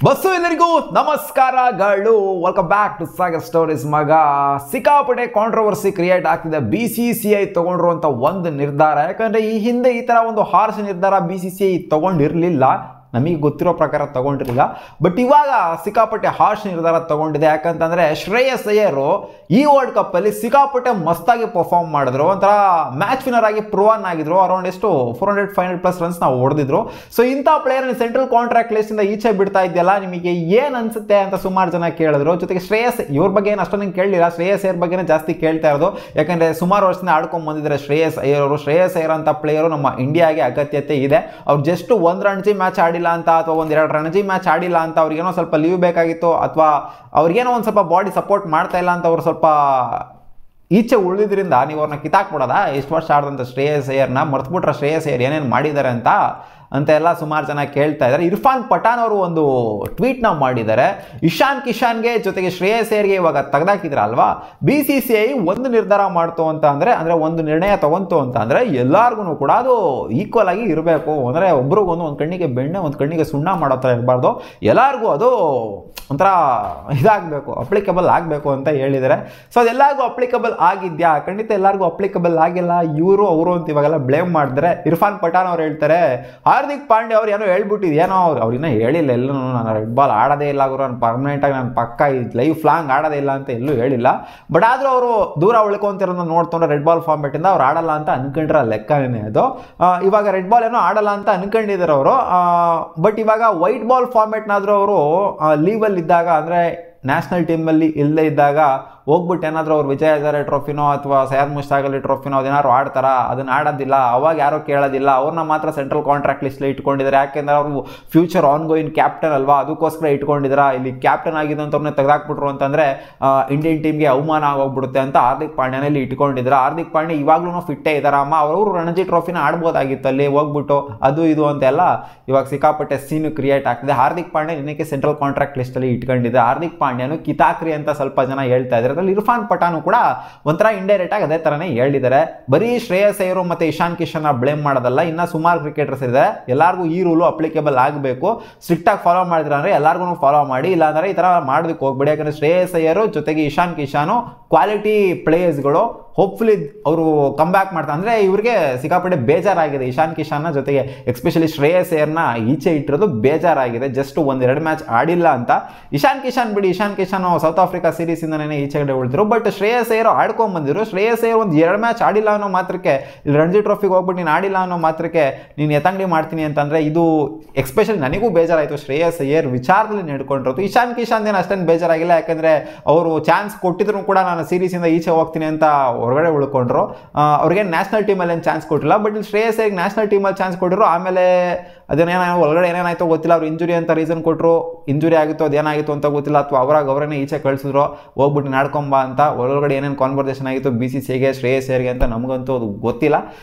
Bus ಎಲ್ಲರಿಗೂ ನಮಸ್ಕಾರಗಳು. Welcome back to Sagar stories. ಮಗ ಸಿಕ್ಕಾಪಟ್ಟೆ ಕಾಂಟ್ರವರ್ಸಿ ಕ್ರಿಯೇಟ್ ಆಗ್ತಿದೆ BCCI ತಗೊಂಡಿರುವಂಥ ಒಂದು ನಿರ್ಧಾರ. ಯಾಕಂದರೆ ಈ ಹಿಂದೆ ಈ ಥರ ಒಂದು ಹಾರ್ಷ್ ನಿರ್ಧಾರ BCCI ತಗೊಂಡಿರಲಿಲ್ಲ, ನಮಗೆ ಗೊತ್ತಿರೋ ಪ್ರಕಾರ ತಗೊಂಡಿರಲಿಲ್ಲ. ಬಟ್ ಇವಾಗ ಸಿಕ್ಕಾಪಟ್ಟೆ ಹಾರ್ಷ್ ನಿರ್ಧಾರ ತಗೊಂಡಿದೆ. ಯಾಕಂತಂದರೆ ಶ್ರೇಯಸ್ ಅಯ್ಯರು ಈ ವರ್ಲ್ಡ್ ಕಪ್ಪಲ್ಲಿ ಸಿಕ್ಕಾಪಟ್ಟೆ ಮಸ್ತಾಗಿ ಪರ್ಫಾರ್ಮ್ ಮಾಡಿದ್ರು. ಒಂಥರ ಮ್ಯಾಚ್ ವಿನ್ನರ್ ಆಗಿ ಪ್ರೂವನ್ ಆಗಿದ್ರು. ಅರೌಂಡ್ ಎಷ್ಟು 400-500+ ರನ್ಸ್ ನಾವು ಹೊಡೆದಿದ್ರು. ಸೊ ಇಂಥ ಪ್ಲೇಯರ್ ಸೆಂಟ್ರಲ್ ಕಾಂಟ್ರಾಕ್ಟ್ ಲಿಸ್ಟಿಂದ ಈಚೆ ಬಿಡ್ತಾ ಇದೆಯಲ್ಲ, ನಿಮಗೆ ಏನು ಅನ್ಸುತ್ತೆ ಅಂತ ಸುಮಾರು ಜನ ಕೇಳಿದ್ರು. ಜೊತೆಗೆ ಶ್ರೇಯಸ್ ಇವ್ರ ಬಗ್ಗೆ ಏನು ಅಷ್ಟೊಂದು ಕೇಳಲಿಲ್ಲ, ಶ್ರೇಯಸ್ ಅಯ್ಯರ್ ಬಗ್ಗೆನೇ ಜಾಸ್ತಿ ಕೇಳ್ತಾ ಇರೋದು. ಯಾಕಂದರೆ ಸುಮಾರು ವರ್ಷದಿಂದ ಆಡ್ಕೊಂಡು ಬಂದಿದ್ದಾರೆ ಶ್ರೇಯಸ್ ಅಯ್ಯರ್ ಅವರು. ಶ್ರೇಯಸ್ ಅಯ್ಯರ್ ಅಂತ ಪ್ಲೇಯರು ನಮ್ಮ ಇಂಡಿಯಾಗೆ ಅಗತ್ಯತೆ ಇದೆ. ಅವ್ರು ಜಸ್ಟ್ ಒಂದು ರಣಜಿ ಮ್ಯಾಚ್ ಆಡಿಲ್ಲ ಅಂತ, ಅಥವಾ ಒಂದೆರಡು ರಣಜಿ ಮ್ಯಾಚ್ ಆಡಿಲ್ಲ ಅಂತ ಅವ್ರಿಗೇನೋ ಸ್ವಲ್ಪ ಲೀವ್ ಬೇಕಾಗಿತ್ತು, ಅಥವಾ ಅವ್ರಿಗೇನೋ ಒಂದು ಸ್ವಲ್ಪ ಬಾಡಿ ಸಪೋರ್ಟ್ ಮಾಡ್ತಾ ಇಲ್ಲ ಅಂತ ಅವ್ರು ಸ್ವಲ್ಪ ಈಚೆ ಉಳಿದ್ರಿಂದ ನೀವು ಅವ್ರನ್ನ ಕಿತ್ತಾಕ್ಬಿಡೋದ? ಎಷ್ಟು ವರ್ಷ ಆಡಿದಂಥ ಶ್ರೇಯಸ್ ಅಯ್ಯರ್ನ ಮರ್ತ್ಬಿಟ್ರೆ ಶ್ರೇಯಸ್ ಅಯ್ಯರ್ ಏನೇನು ಮಾಡಿದ್ದಾರೆ ಅಂತ ಎಲ್ಲ ಸುಮಾರು ಜನ ಕೇಳ್ತಾ ಇದ್ದಾರೆ. ಇರ್ಫಾನ್ ಪಠಾನ್ ಅವರು ಒಂದು ಟ್ವೀಟ್ನ ಮಾಡಿದ್ದಾರೆ. ಇಶಾನ್ ಕಿಶಾನ್ಗೆ ಜೊತೆಗೆ ಶ್ರೇಯಸ್ ಅಯ್ಯರ್ಗೆ ಇವಾಗ ತೆಗೆದಾಕಿದ್ರಲ್ವಾ, BCCI ಒಂದು ನಿರ್ಧಾರ ಮಾಡ್ತು ಅಂತ ಅಂದರೆ ಒಂದು ನಿರ್ಣಯ ತಗೊಂತು ಅಂತ ಅಂದರೆ ಎಲ್ಲರಿಗೂ ಕೂಡ ಅದು ಈಕ್ವಲ್ ಆಗಿ ಇರಬೇಕು. ಅಂದರೆ ಒಬ್ರಿಗೊಂದು ಒಂದು ಕಣ್ಣಿಗೆ ಬೆಣ್ಣೆ ಒಂದು ಕಣ್ಣಿಗೆ ಸುಣ್ಣ ಮಾಡೋ ಥರ ಇರಬಾರ್ದು. ಎಲ್ಲರಿಗೂ ಅದು ಒಂಥರ ಇದಾಗಬೇಕು, ಅಪ್ಲಿಕಬಲ್ ಆಗಬೇಕು ಅಂತ ಹೇಳಿದ್ದಾರೆ. ಸೊ ಅದೆಲ್ಲರಿಗೂ ಅಪ್ಲಿಕಬಲ್ ಆಗಿದ್ಯಾ? ಖಂಡಿತ ಎಲ್ಲರಿಗೂ ಅಪ್ಲಿಕಬಲ್ ಆಗಿಲ್ಲ. ಇವರು ಅವರು ಅಂತ ಇವಾಗೆಲ್ಲ ಬ್ಲೇಮ್ ಮಾಡಿದ್ರೆ ಇರ್ಫಾನ್ ಪಠಾನ್ ಅವ್ರು ಹೇಳ್ತಾರೆ, ಹಾರ್ದಿಕ್ ಪಾಂಡ್ಯ ಅವ್ರು ಏನೋ ಹೇಳ್ಬಿಟ್ಟಿದ್ದು, ಏನೋ ಅವ್ರಿನ್ನ ಹೇಳಿಲ್ಲ, ಎಲ್ಲೂ ನಾನು ರೆಡ್ ಬಾಲ್ ಆಡೋದೇ ಇಲ್ಲ ಗುರು, ನಾನು ಪರ್ಮನೆಂಟಾಗಿ ನಾನು ಪಕ್ಕ ಲೈಫ್ ಲಾಂಗ್ ಆಡೋದೇ ಇಲ್ಲ ಅಂತ ಎಲ್ಲೂ ಹೇಳಿಲ್ಲ. ಬಟ್ ಆದರೂ ಅವರು ದೂರ ಉಳ್ಕೊಂತಿರೋದನ್ನ ನೋಡ್ಕೊಂಡು ರೆಡ್ ಬಾಲ್ ಫಾರ್ಮೆಟಿಂದ ಅವ್ರು ಆಡಲ್ಲ ಅಂತ ಅನ್ಕೊಂಡ್ರೆ ಲೆಕ್ಕನೇ ಅದು. ಇವಾಗ ರೆಡ್ ಬಾಲ್ ಏನೋ ಆಡಲ್ಲ ಅಂತ ಅನ್ಕೊಂಡಿದ್ದಾರೆ ಅವರು. ಬಟ್ ಇವಾಗ ವೈಟ್ ಬಾಲ್ ಫಾರ್ಮೆಟ್ನಾದರೂ ಅವರು ಲೀವಲ್ಲಿ ಇದ್ದಾಗ, ಅಂದರೆ ನ್ಯಾಷನಲ್ ಟೀಮಲ್ಲಿ ಇಲ್ಲದೇ ಇದ್ದಾಗ ಹೋಗ್ಬಿಟ್ಟು ಏನಾದರೂ ಅವ್ರು ವಿಜಯ್ ಹಜಾರೆ ಟ್ರೋಫಿನೋ ಅಥವಾ ಸೈಯದ್ ಮುಷ್ತಾಕ್ ಅಲಿ ಟ್ರೋಫಿನೋ ಅದೇನಾದ್ರು ಆಡ್ತಾರ? ಅದನ್ನು ಆಡೋದಿಲ್ಲ. ಅವಾಗ ಯಾರೋ ಕೇಳೋದಿಲ್ಲ. ಅವ್ರನ್ನ ಮಾತ್ರ ಸೆಂಟ್ರಲ್ ಕಾಂಟ್ರಾಕ್ಟ್ ಲಿಸ್ಟ್ಲಿ ಇಟ್ಕೊಂಡಿದ್ದಾರೆ. ಯಾಕೆಂದರೆ ಅವರು ಫ್ಯೂಚರ್ ಆನ್ ಗೋಯಿಂಗ್ ಕ್ಯಾಪ್ಟನ್ ಅಲ್ವಾ, ಅದಕ್ಕೋಸ್ಕರ ಇಟ್ಕೊಂಡಿದ್ದಾರೆ. ಇಲ್ಲಿ ಕ್ಯಾಪ್ಟನ್ ಆಗಿದ್ದಂಥವ್ರನ್ನ ತೆಗೆದಾಕ್ಬಿಟ್ರು ಅಂತಂದರೆ ಇಂಡಿಯನ್ ಟೀಮ್ಗೆ ಅವಮಾನ ಆಗೋಗ್ಬಿಡುತ್ತೆ ಅಂತ ಹಾರ್ದಿಕ್ ಪಾಂಡ್ಯನಲ್ಲಿ ಇಟ್ಕೊಂಡಿದ್ದಾರೆ. ಹಾರ್ದಿಕ್ ಪಾಂಡ್ಯ ಇವಾಗ್ಲೂ ಫಿಟ್ಟೇ ಇದ್ದಾರೆ. ಅವರು ರಣಜಿ ಟ್ರೋಫಿನ ಆಡ್ಬೋದಾಗಿತ್ತು ಅಲ್ಲಿ ಹೋಗ್ಬಿಟ್ಟು, ಅದು ಇದು ಅಂತೆಲ್ಲ ಇವಾಗ ಸಿಕ್ಕಾಪಟ್ಟೆ ಸೀನು ಕ್ರಿಯೇಟ್ ಆಗ್ತಿದೆ. ಹಾರ್ದಿಕ್ ಪಾಂಡ್ಯ ಇನ್ನಕ್ಕೆ ಸೆಂಟ್ರಲ್ ಕಾಂಟ್ರಾಕ್ಟ್ ಲಿಸ್ಟಲ್ಲಿ ಇಟ್ಕೊಂಡಿದೆ. ಹಾರ್ದಿಕ್ ಪಾಂಡ್ಯನು ಕಿತಾಕ್ರಿ ಅಂತ ಸ್ವಲ್ಪ ಜನ ಹೇಳ್ತಾ ಇದ್ದಾರೆ. ಅದರಲ್ಲಿ ಇರ್ಫಾನ್ ಪಠಾನು ಕೂಡ ಒಂಥರ ಇಂಡೈರೆಕ್ಟ್ ಆಗಿ ಅದೇ ತರನೇ ಹೇಳಿದ್ದಾರೆ. ಬರೀ ಶ್ರೇಯಸ್ ಅಯ್ಯರ್ ಮತ್ತೆ ಇಶಾನ್ ಕಿಶನ್ ಬ್ಲೇಮ್ ಮಾಡೋದಲ್ಲ, ಇನ್ನ ಸುಮಾರು ಕ್ರಿಕೆಟರ್ಸ್ ಇದೆ. ಎಲ್ಲರಿಗೂ ಈ ರೂಲು ಅಪ್ಲಿಕೇಬಲ್ ಆಗಬೇಕು. ಸ್ಟ್ರಿಕ್ಟ್ ಆಗಿ ಫಾಲೋ ಮಾಡಿದ್ರೆ ಅಂದ್ರೆ ಎಲ್ಲರಿಗೂ ಫಾಲೋ ಮಾಡಿ, ಇಲ್ಲಾಂದ್ರೆ ಈ ತರ ಮಾಡೋದಕ್ಕೆ ಹೋಗ್ಬೇಡಿ. ಯಾಕಂದ್ರೆ ಶ್ರೇಯಸ್ ಅಯ್ಯರ್ ಜೊತೆಗೆ ಇಶಾನ್ ಕಿಶಾನು ಕ್ವಾಲಿಟಿ ಪ್ಲೇಯರ್ಸ್ಗಳು. ಹೋಪ್ಫುಲಿ ಅವರು ಕಮ್ ಬ್ಯಾಕ್ ಮಾಡ್ತಾರೆ. ಅಂದರೆ ಇವ್ರಿಗೆ ಸಿಕ್ಕಾಪಟ್ಟೆ ಬೇಜಾರಾಗಿದೆ ಇಶಾನ್ ಕಿಶಾನ್ನ ಜೊತೆಗೆ ಎಸ್ಪೆಷಲಿ ಶ್ರೇಯಸ್ ಅಯ್ಯರ್ನ ಈಚೆ ಇಟ್ಟಿರೋದು ಬೇಜಾರಾಗಿದೆ. ಜಸ್ಟ್ ಒಂದೆರಡು ಮ್ಯಾಚ್ ಆಡಿಲ್ಲ ಅಂತ. ಇಶಾನ್ ಕಿಶಾನ್ ಬಿಡಿ, ಇಶಾನ್ ಕಿಶಾನ್ ಸೌತ್ ಆಫ್ರಿಕಾ ಸೀರೀಸಿಂದನೇ ಈಚೆಗಡೆ ಉಳಿದ್ರು. ಬಟ್ ಶ್ರೇಯಸ್ ಅಯ್ಯರ್ ಆಡ್ಕೊಂಡ್ಬಂದಿದ್ರು. ಶ್ರೇಯಸ್ ಅಯ್ಯರ್ ಒಂದು 2 ಮ್ಯಾಚ್ ಆಡಿಲ್ಲ ಅನ್ನೋ ಮಾತ್ರಕ್ಕೆ, ಇಲ್ಲಿ ರಣಜಿ ಟ್ರೋಫಿಗೆ ಹೋಗ್ಬಿಟ್ಟು ನೀನು ಆಡಿಲ್ಲ ಅನ್ನೋ ಮಾತ್ರಕ್ಕೆ ನೀನು ಎತ್ತಂಗಡಿ ಮಾಡ್ತೀನಿ ಅಂತಂದರೆ ಇದು ಎಸ್ಪೆಷಲಿ ನನಗೂ ಬೇಜಾರಾಯಿತು. ಶ್ರೇಯಸ್ ಅಯ್ಯರ್ ವಿಚಾರದಲ್ಲಿ ನಡ್ಕೊಂಡಿರೋದು. ಇಶಾನ್ ಕಿಶಾನ್ ಏನು ಅಷ್ಟೊಂದು ಬೇಜಾರಾಗಿಲ್ಲ, ಯಾಕಂದರೆ ಅವರು ಚಾನ್ಸ್ ಕೊಟ್ಟಿದ್ರು ಕೂಡ ನಾನು ಸೀರೀಸಿಂದ ಈಚೆ ಹೋಗ್ತೀನಿ ಅಂತ ಹೊರಗಡೆ ಉಳ್ಕೊಂಡ್ರು. ಅವ್ರಿಗೆ ನ್ಯಾಷನಲ್ ಟೀಮಲ್ಲಿ ಏನು ಚಾನ್ಸ್ ಕೊಟ್ಟಿಲ್ಲ. ಬಟ್ ಇಲ್ಲಿ ಶ್ರೇಯಸ್ ಅಯ್ಯರ್ಗೆ ನ್ಯಾಷನಲ್ ಟೀಮಲ್ಲಿ ಚಾನ್ಸ್ ಕೊಟ್ಟಿದ್ರು. ಆಮೇಲೆ ಅದೇನೇನೋ ಒಳಗಡೆ ಏನೇನಾಯ್ತೋ ಗೊತ್ತಿಲ್ಲ, ಅವ್ರು ಇಂಜುರಿ ಅಂತ ರೀಸನ್ ಕೊಟ್ಟರು. ಇಂಜುರಿ ಆಗಿತ್ತು, ಅದೇನಾಗಿತ್ತು ಅಂತ ಗೊತ್ತಿಲ್ಲ, ಅಥವಾ ಅವರೇ ಈಚೆ ಕಳಿಸಿದ್ರು ಹೋಗ್ಬಿಟ್ಟು ನಾಡ್ಕೊಂಬ ಅಂತ. ಒಳಗಡೆ ಏನೇನು ಕಾನ್ವರ್ಸೇಷನ್ ಆಗಿತ್ತು BCCIಗೆ ಶ್ರೇಯಸ್ ಅಯ್ಯರ್ಗೆ ಅಂತ ನಮಗಂತೂ ಅದು ಗೊತ್ತಿಲ್ಲ.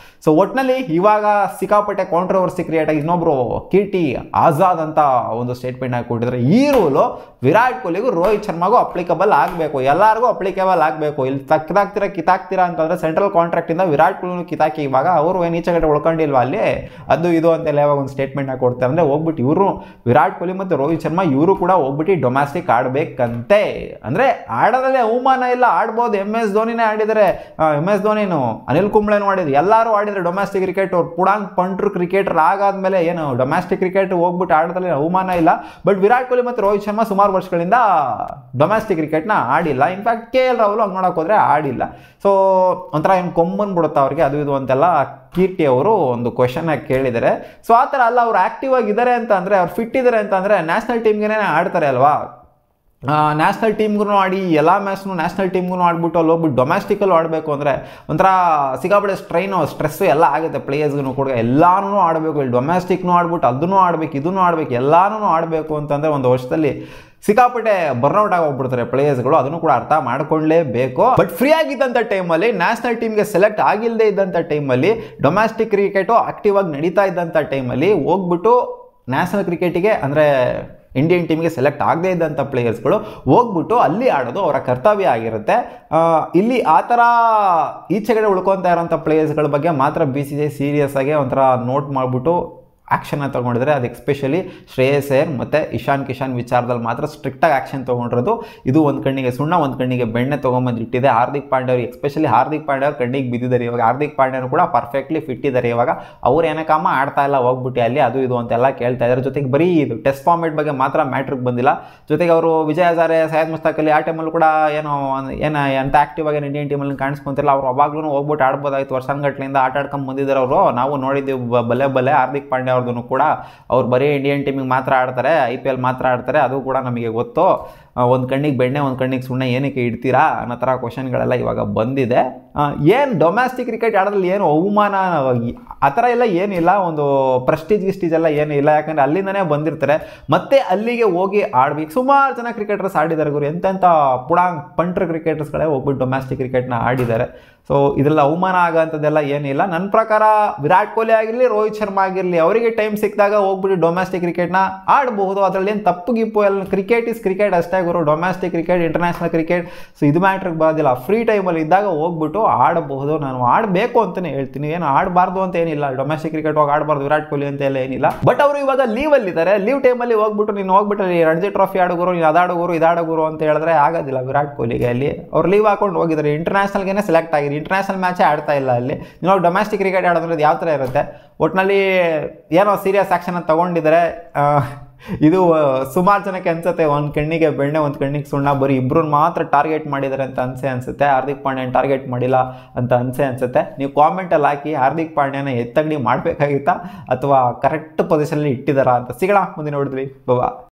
ಸೊ ಒಟ್ಟಿನಲ್ಲಿ ಇವಾಗ ಸಿಕ್ಕಾಪಟ್ಟೆ ಕಾಂಟ್ರವರ್ಸಿ ಕ್ರಿಯೇಟ್ ಆಗಿ ಇನ್ನೊಬ್ರು ಕೀರ್ತಿ ಆಜಾದ್ ಅಂತ ಒಂದು ಸ್ಟೇಟ್ಮೆಂಟ್ ಆಗಿ ಕೊಟ್ಟಿದ್ದಾರೆ. ಈ ರೂಲು ವಿರಾಟ್ ಕೊಹ್ಲಿಗೂ ರೋಹಿತ್ ಶರ್ಮಾಗೂ ಅಪ್ಲಿಕಬಲ್ ಆಗಬೇಕು, ಎಲ್ಲರಿಗೂ ಅಪ್ಲಿಕೇಬಲ್ ಆಗಬೇಕು. ಇಲ್ಲಿ ಕಿತಾಕ್ತೀರಾ ಅಂತಂದರೆ ಸೆಂಟ್ರಲ್ ಕಾಂಟ್ರಾಕ್ಟಿಂದ ವಿರಾಟ್ ಕೊಹ್ಲಿ ಕಿತಾಕಿ ಇವಾಗ ಅವರು ಏನು ಈಚೆಗಡೆ ಉಳ್ಕೊಂಡಿಲ್ವಾ ಅಲ್ಲಿ, ಅದು ಇದು ಅಂತೆಲ್ಲ ಇವಾಗ ಒಂದು ಸ್ಟೇಟ್ಮೆಂಟ್ ಆಗಿ ಕೊಡ್ತಾರೆ. ಅಂದರೆ ಹೋಗ್ಬಿಟ್ಟು ಇವರು ವಿರಾಟ್ ಕೊಹ್ಲಿ ಮತ್ತು ರೋಹಿತ್ ಶರ್ಮಾ ಇವರು ಕೂಡ ಹೋಗ್ಬಿಟ್ಟು ಡೊಮ್ಯಾಸ್ಟಿಕ್ ಆಡಬೇಕಂತೆ. ಅಂದರೆ ಆಡೋದ್ರಲ್ಲಿ ಅವಮಾನ ಇಲ್ಲ, ಆಡ್ಬೋದು. MS ಧೋನಿನೇ ಆಡಿದರೆ, MS ಧೋನಿನು ಅನಿಲ್ ಕುಂಬ್ಳೆನೂ ಆಡಿದ್ರು, ಎಲ್ಲರೂ ಆಡಿದ್ರು ಡೊಮ್ಯಾಸ್ಟಿಕ್ ಕ್ರಿಕೆಟ್. ಅವ್ರು ಪುಡಾಂಗ್ ಪಂಟ್ರು ಕ್ರಿಕೆಟರ್ ಆಗಾದ್ಮೇಲೆ ಏನು ಡೊಮ್ಯಾಸ್ಟಿಕ್ ಕ್ರಿಕೆಟ್ ಹೋಗ್ಬಿಟ್ಟು ಆಡೋದ್ರಲ್ಲಿ ಅವಮಾನ ಇಲ್ಲ. ಬಟ್ ವಿರಾಟ್ ಕೊಹ್ಲಿ ಮತ್ತು ರೋಹಿತ್ ಶರ್ಮಾ ಸುಮಾರು ವರ್ಷಗಳಿಂದ ಡೊಮ್ಯಾಸ್ಟಿಕ್ ಕ್ರಿಕೆಟ್ನ ಆಡಿಲ್ಲ. ಇನ್ಫ್ಯಾಕ್ಟ್ KL ರಾಹುಲ್ ಹಂಗೆ ನೋಡೋಕೆ ಹೋದರೆ ಆಡಿಲ್ಲ. ಸೊ ಒಂಥರ ಏನು ಕೊಂಬನ್ ಬಿಡುತ್ತೆ ಅವ್ರಿಗೆ, ಅದು ಇದು ಅಂತೆಲ್ಲ ಕೀರ್ತಿ ಅವರು ಒಂದು ಕ್ವೆಶನ್ ಆಗಿ ಕೇಳಿದ್ದಾರೆ. ಸೊ ಆ ಥರ ಅಲ್ಲ, ಅವ್ರು ಆ್ಯಕ್ಟಿವ್ ಆಗಿದ್ದಾರೆ ಅಂತ ಅಂದರೆ, ಅವ್ರು ಫಿಟ್ ಇದ್ದಾರೆ ಅಂತ ಅಂದರೆ ನ್ಯಾಷನಲ್ ಟೀಮ್ಗೆ ಆಡ್ತಾರೆ ಅಲ್ವಾ. ನ್ಯಾಷನಲ್ ಟೀಮ್ಗೂ ಆಡಿ ಎಲ್ಲ ಮ್ಯಾಚ್ನು ನ್ಯಾಷನಲ್ ಟೀಮ್ಗೂ ಆಡ್ಬಿಟ್ಟು ಅಲ್ಲಿ ಹೋಗ್ಬಿಟ್ಟು ಡೊಮ್ಯಾಸ್ಟಿಕಲ್ಲೂ ಆಡಬೇಕು ಅಂದರೆ ಒಂಥರ ಸಿಕ್ಕಾಪಟ್ಟೆ ಸ್ಟ್ರೆಸ್ಸು ಎಲ್ಲ ಆಗುತ್ತೆ ಪ್ಲೇಯರ್ಸ್ಗೂ ಕೂಡ. ಎಲ್ಲನೂ ಆಡಬೇಕು, ಇಲ್ಲಿ ಡೊಮ್ಯಾಸ್ಟಿಕ್ನೂ ಆಡ್ಬಿಟ್ಟು ಅದನ್ನು ಆಡಬೇಕು, ಇದನ್ನು ಆಡಬೇಕು, ಎಲ್ಲನೂ ಆಡಬೇಕು ಅಂತಂದರೆ ಒಂದು ವರ್ಷದಲ್ಲಿ ಸಿಕ್ಕಾಪಟ್ಟೆ ಬರ್ನೌಟ್ ಆಗೋಗ್ಬಿಡ್ತಾರೆ ಪ್ಲೇಯರ್ಸ್ಗಳು. ಅದನ್ನು ಕೂಡ ಅರ್ಥ ಮಾಡ್ಕೊಳ್ಳೇಬೇಕು. ಬಟ್ ಫ್ರೀ ಆಗಿದ್ದಂಥ ಟೈಮಲ್ಲಿ, ನ್ಯಾಷನಲ್ ಟೀಮ್ಗೆ ಸೆಲೆಕ್ಟ್ ಆಗಿಲ್ಲದೆ ಇದ್ದಂಥ ಟೈಮಲ್ಲಿ, ಡೊಮ್ಯಾಸ್ಟಿಕ್ ಕ್ರಿಕೆಟು ಆಕ್ಟಿವ್ ಆಗಿ ನಡೀತಾ ಇದ್ದಂಥ ಟೈಮಲ್ಲಿ ಹೋಗ್ಬಿಟ್ಟು ನ್ಯಾಷನಲ್ ಕ್ರಿಕೆಟಿಗೆ ಅಂದರೆ ಇಂಡಿಯನ್ ಟೀಮ್ಗೆ ಸೆಲೆಕ್ಟ್ ಆಗದೇ ಇದ್ದಂಥ ಪ್ಲೇಯರ್ಸ್ಗಳು ಹೋಗ್ಬಿಟ್ಟು ಅಲ್ಲಿ ಆಡೋದು ಅವರ ಕರ್ತವ್ಯ ಆಗಿರುತ್ತೆ. ಇಲ್ಲಿ ಆ ಥರ ಈಚೆಗಡೆ ಉಳ್ಕೊತಾ ಇರೋಂಥ ಪ್ಲೇಯರ್ಸ್ಗಳ ಬಗ್ಗೆ ಮಾತ್ರ BCCI ಸೀರಿಯಸ್ ಆಗಿ ಒಂಥರ ನೋಟ್ ಮಾಡಿಬಿಟ್ಟು ಆ್ಯಕ್ಷನ್ನ ತೊಗೊಂಡಿದ್ರೆ ಅದು ಎಸ್ಪೆಷಲಿ ಶ್ರೇಯಸ್ ಅಯ್ಯರ್ ಮತ್ತು ಇಶಾನ್ ಕಿಶನ್ ವಿಚಾರದಲ್ಲಿ ಮಾತ್ರ ಸ್ಟ್ರಿಕ್ಟಾಗಿ ಆ್ಯಕ್ಷನ್ ತೊಗೊಂಡಿರೋದು. ಇದು ಒಂದು ಕಣ್ಣಿಗೆ ಸುಣ್ಣ ಒಂದು ಕಣ್ಣಿಗೆ ಬೆಣ್ಣೆ ತೊಗೊಂಬಂದು ಇಟ್ಟಿದೆ. ಹಾರ್ದಿಕ್ ಪಾಂಡ್ಯ ಅವ್ರಿಗೆ ಎಸ್ಪೆಷಲಿ ಹಾರ್ದಿಕ್ ಪಾಂಡ್ಯ ಅವ್ರು ಕಣ್ಣಿಗೆ ಬಿದ್ದಿದ್ದಾರೆ ಇವಾಗ. ಹಾರ್ದಿಕ್ ಪಾಂಡ್ಯನು ಕೂಡ ಪರ್ಫೆಕ್ಟ್ಲಿ ಫಿಟ್ ಇದ್ದಾರೆ ಇವಾಗ. ಅವ್ರು ಏನಕ್ಕಮ್ಮ ಆಡ್ತಾ ಇಲ್ಲ ಹೋಗ್ಬಿಟ್ಟು ಅಲ್ಲಿ ಅದು ಇದು ಅಂತೆಲ್ಲ ಕೇಳ್ತಾ ಇದ್ದಾರೆ. ಜೊತೆಗೆ ಬರೀ ಇದು ಟೆಸ್ಟ್ ಫಾರ್ಮೇಟ್ ಬಗ್ಗೆ ಮಾತ್ರ ಮ್ಯಾಟ್ರಿಗೆ ಬಂದಿಲ್ಲ. ಜೊತೆಗೆ ಅವರು ವಿಜಯ್ ಹಜಾರೆ, ಸೈಯದ್ ಮುಸ್ತಾಕ್ ಅಲಿ ಆ ಟೈಮಲ್ಲೂ ಕೂಡ ಎಂತ ಆಕ್ಟಿವ್ ಆಗಿ ಇಂಡಿಯನ್ ಟೀಮಲ್ಲಿ ಕಾಣಿಸ್ಕೊಂತಿಲ್ಲ. ಅವ್ರು ಅವಾಗ್ಲೂ ಹೋಗ್ಬಿಟ್ಟು ಆಡ್ಬೋದಾಯ್ತು. ವರ್ಷಾನ್ಗಟ್ಲಿಂದ ಆಟ ಆಡ್ಕೊಂಡು ಬಂದಿದ್ದಾರೆ ಅವರು. ನಾವು ನೋಡಿದ್ದೀವಿ ಬಲೆ ಹಾರ್ದಿಕ್ ಪಾಂಡ್ಯ ಅವ್ರದ್ದು ಕೂಡ. ಅವ್ರು ಬರೀ ಇಂಡಿಯನ್ ಟೀಮಿಗೆ ಮಾತ್ರ ಆಡ್ತಾರೆ, IPL ಮಾತ್ರ ಆಡ್ತಾರೆ, ಅದು ಕೂಡ ನಮಗೆ ಗೊತ್ತು. ಒಂದು ಕಣ್ಣಿಗೆ ಬೆಣ್ಣೆ ಒಂದು ಕಣ್ಣಿಗೆ ಸುಣ್ಣ ಏನಕ್ಕೆ ಇಡ್ತೀರಾ ಅನ್ನೋ ಥರ ಕ್ವಶನ್ಗಳೆಲ್ಲ ಇವಾಗ ಬಂದಿದೆ. ಏನು ಡೊಮ್ಯಾಸ್ಟಿಕ್ ಕ್ರಿಕೆಟ್ ಆಡೋದ್ರಲ್ಲಿ ಏನು ಅವಮಾನ ಆ ಥರ ಎಲ್ಲ ಏನಿಲ್ಲ. ಒಂದು ಪ್ರೆಸ್ಟೀಜ್ ಎಲ್ಲ ಏನಿಲ್ಲ. ಯಾಕಂದರೆ ಅಲ್ಲಿಂದನೇ ಬಂದಿರ್ತಾರೆ, ಮತ್ತೆ ಅಲ್ಲಿಗೆ ಹೋಗಿ ಆಡ್ಬೇಕು. ಸುಮಾರು ಜನ ಕ್ರಿಕೆಟರ್ಸ್ ಆಡಿದ್ದಾರೆ ಗುರು. ಎಂತೆಂಥ ಪಂಟ್ರ್ ಕ್ರಿಕೆಟರ್ಸ್ಗಳೇ ಹೋಗ್ಬಿಟ್ಟು ಡೊಮ್ಯಾಸ್ಟಿಕ್ ಕ್ರಿಕೆಟ್ನ ಆಡಿದ್ದಾರೆ. ಸೊ ಇದೆಲ್ಲ ಅವಮಾನ ಆಗೋಂಥದ್ದೆಲ್ಲ ಏನಿಲ್ಲ. ನನ್ನ ಪ್ರಕಾರ ವಿರಾಟ್ ಕೊಹ್ಲಿ ಆಗಿರಲಿ, ರೋಹಿತ್ ಶರ್ಮಾ ಆಗಿರಲಿ, ಅವರಿಗೆ ಟೈಮ್ ಸಿಕ್ಕಿದಾಗ ಹೋಗ್ಬಿಟ್ಟು ಡೊಮ್ಯಾಸ್ಟಿಕ್ ಕ್ರಿಕೆಟ್ನ ಆಡಬಹುದು. ಅದರಲ್ಲಿ ಏನು ತಪ್ಪು ಗಿಪ್ಪು ಎಲ್ಲ. ಕ್ರಿಕೆಟ್ ಇಸ್ ಕ್ರಿಕೆಟ್ ಅಷ್ಟೇ ಗುರು. Domestic cricket, international cricket, so ಇದು ಮ್ಯಾಟ್ರಿಗೆ ಬರೋದಿಲ್ಲ. ಫ್ರೀ ಟೈಮಲ್ಲಿ ಇದ್ದಾಗ ಹೋಗ್ಬಿಟ್ಟು ಆಡಬಹುದು. ನಾನು ಆಡಬೇಕು ಅಂತಲೇ ಹೇಳ್ತೀನಿ, ಏನು ಆಡಬಾರ್ದು ಅಂತ ಏನಿಲ್ಲ. ಡೊಮ್ಯಾಸ್ಟಿಕ್ ಕ್ರಿಕೆಟ್ ಹೋಗಿ ಆಡಬಾರ್ದು ವಿರಾಟ್ ಕೊಹ್ಲಿ ಅಂತ ಎಲ್ಲ ಏನಿಲ್ಲ. ಬಟ್ ಅವರು ಇವಾಗ ಲೀವಲ್ಲಿದ್ದಾರೆ. ಲೀವ್ ಟೈಮಲ್ಲಿ ಹೋಗ್ಬಿಟ್ಟು ನೀನು ಹೋಗ್ಬಿಟ್ಟು ರಣಜಿ ಟ್ರಾಫಿ ಆಡೋಗುರು, ನೀನು ಅದಾಡೋಗುರು ಇದಾಡೋಗುರು ಅಂತ ಹೇಳಿದ್ರೆ ಆಗೋದಿಲ್ಲ ವಿರಾಟ್ ಕೊಹ್ಲಿಗೆ. ಅಲ್ಲಿ ಅವ್ರು ಲೀವ್ ಹಾಕೊಂಡು ಹೋಗಿದ್ದಾರೆ. ಇಂಟರ್ನ್ಯಾಷನಲ್ಗೆ ಸೆಲೆಕ್ಟ್ ಆಗಿರಿ. ಇಂಟರ್ನ್ಯಾಷನಲ್ ಮ್ಯಾಚೇ ಆಡ್ತಾ ಇಲ್ಲ ಅಲ್ಲಿ. ನೀವು ಡೊಮ್ಯಾಸ್ಟಿಕ್ ಕ್ರಿಕೆಟ್ ಆಡೋದ್ರಲ್ಲಿ ಯಾವ ಥರ ಇರುತ್ತೆ. ಒಟ್ಟಿನಲ್ಲಿ ಏನೋ ಸೀರಿಯಸ್ ಆ್ಯಕ್ಷನ್ ತಗೊಂಡಿದ್ದಾರೆ. ಇದು ಸುಮಾರು ಜನಕ್ಕೆ ಅನ್ಸುತ್ತೆ ಒಂದು ಕಣ್ಣಿಗೆ ಬೆಣ್ಣೆ ಒಂದು ಕಣ್ಣಿಗೆ ಸುಣ್ಣ, ಬರೀ ಇಬ್ಬರನ್ನ ಮಾತ್ರ ಟಾರ್ಗೆಟ್ ಮಾಡಿದ್ದಾರೆ ಅಂತ ಅನ್ಸುತ್ತೆ. ಹಾರ್ದಿಕ್ ಪಾಂಡ್ಯನ ಟಾರ್ಗೆಟ್ ಮಾಡಿಲ್ಲ ಅಂತ ಅನ್ಸುತ್ತೆ. ನೀವು ಕಾಮೆಂಟಲ್ಲಿ ಹಾಕಿ ಹಾರ್ದಿಕ್ ಪಾಂಡ್ಯನ ಎತ್ತಂಗಡಿ ಮಾಡಬೇಕಾಗಿತ್ತಾ ಅಥವಾ ಕರೆಕ್ಟ್ ಪೊಸಿಷನಲ್ಲಿ ಇಟ್ಟಿದ್ದಾರಾ ಅಂತ. ಸಿಗೋಣ ಮುಂದಿನ ನೋಡಿದ್ವಿ. ಬಾಬಾ.